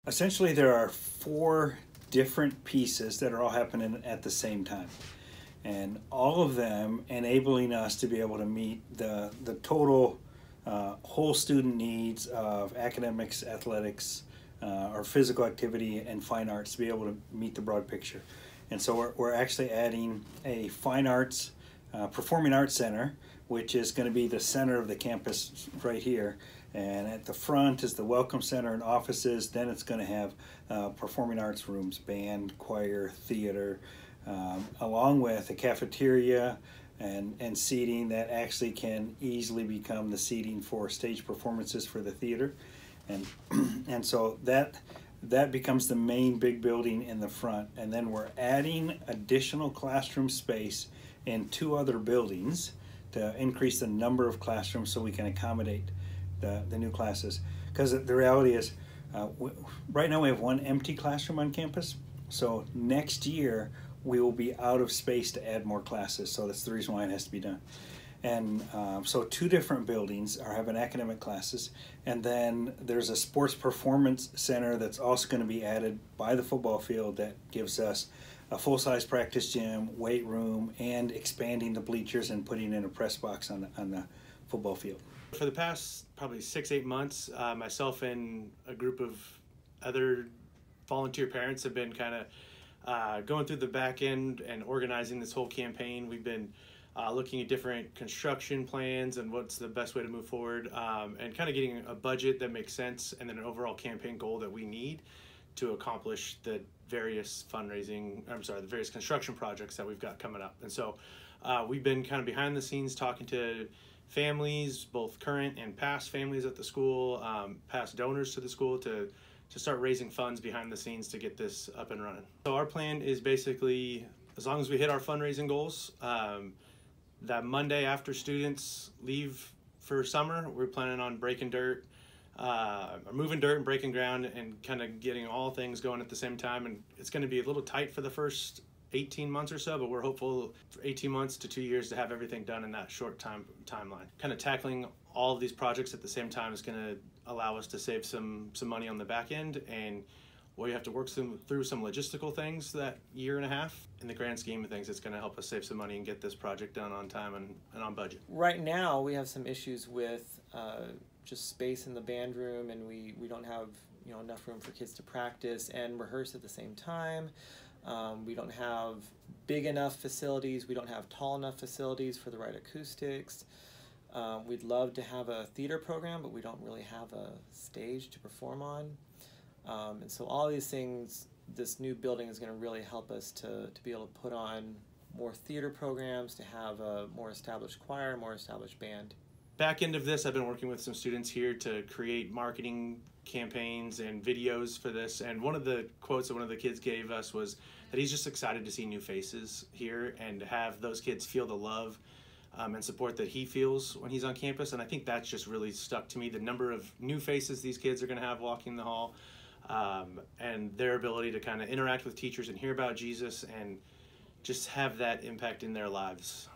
Essentially, there are 4 different pieces that are all happening at the same time, and all of them enabling us to be able to meet the total whole student needs of academics, athletics, or physical activity and fine arts to be able to meet the broad picture. And so we're actually adding a fine arts, performing arts center, which is going to be the center of the campus right here. And at the front is the welcome center and offices. Then it's going to have performing arts rooms, band, choir, theater, along with a cafeteria and seating that actually can easily become the seating for stage performances for the theater. And so that becomes the main big building in the front. And then we're adding additional classroom space in 2 other buildings to increase the number of classrooms so we can accommodate the new classes. Because the reality is, right now we have 1 empty classroom on campus. So next year we will be out of space to add more classes. So that's the reason why it has to be done. And so 2 different buildings are having academic classes, and then there's a sports performance center that's also going to be added by the football field that gives us a full-size practice gym, weight room, and expanding the bleachers and putting in a press box on the football field. For the past probably 6-8 months, myself and a group of other volunteer parents have been kind of going through the back end and organizing this whole campaign. We've been looking at different construction plans and what's the best way to move forward, and kind of getting a budget that makes sense, and then an overall campaign goal that we need to accomplish the various the various construction projects that we've got coming up. And so we've been kind of behind the scenes talking to families, both current and past families at the school, past donors to the school, to start raising funds behind the scenes to get this up and running. So our plan is basically, as long as we hit our fundraising goals, that Monday after students leave for summer, we're planning on breaking dirt, or moving dirt and breaking ground and kind of getting all things going at the same time. And it's going to be a little tight for the first 18 months or so, but we're hopeful for 18 months to 2 years to have everything done in that short timeline. Kind of tackling all of these projects at the same time is going to allow us to save some money on the back end, and we have to work through some logistical things that 1.5 years. In the grand scheme of things, it's going to help us save some money and get this project done on time and on budget. Right now, we have some issues with just space in the band room, and we don't have enough room for kids to practice and rehearse at the same time. We don't have big enough facilities. We don't have tall enough facilities for the right acoustics. We'd love to have a theater program, but we don't really have a stage to perform on. And so all these things, this new building is going to really help us to be able to put on more theater programs, to have a more established choir, more established band. Back end of this, I've been working with some students here to create marketing campaigns and videos for this. And one of the quotes that one of the kids gave us was that he's just excited to see new faces here and to have those kids feel the love and support that he feels when he's on campus. And I think that's just really stuck to me, the number of new faces these kids are going to have walking the hall, and their ability to kind of interact with teachers and hear about Jesus and just have that impact in their lives.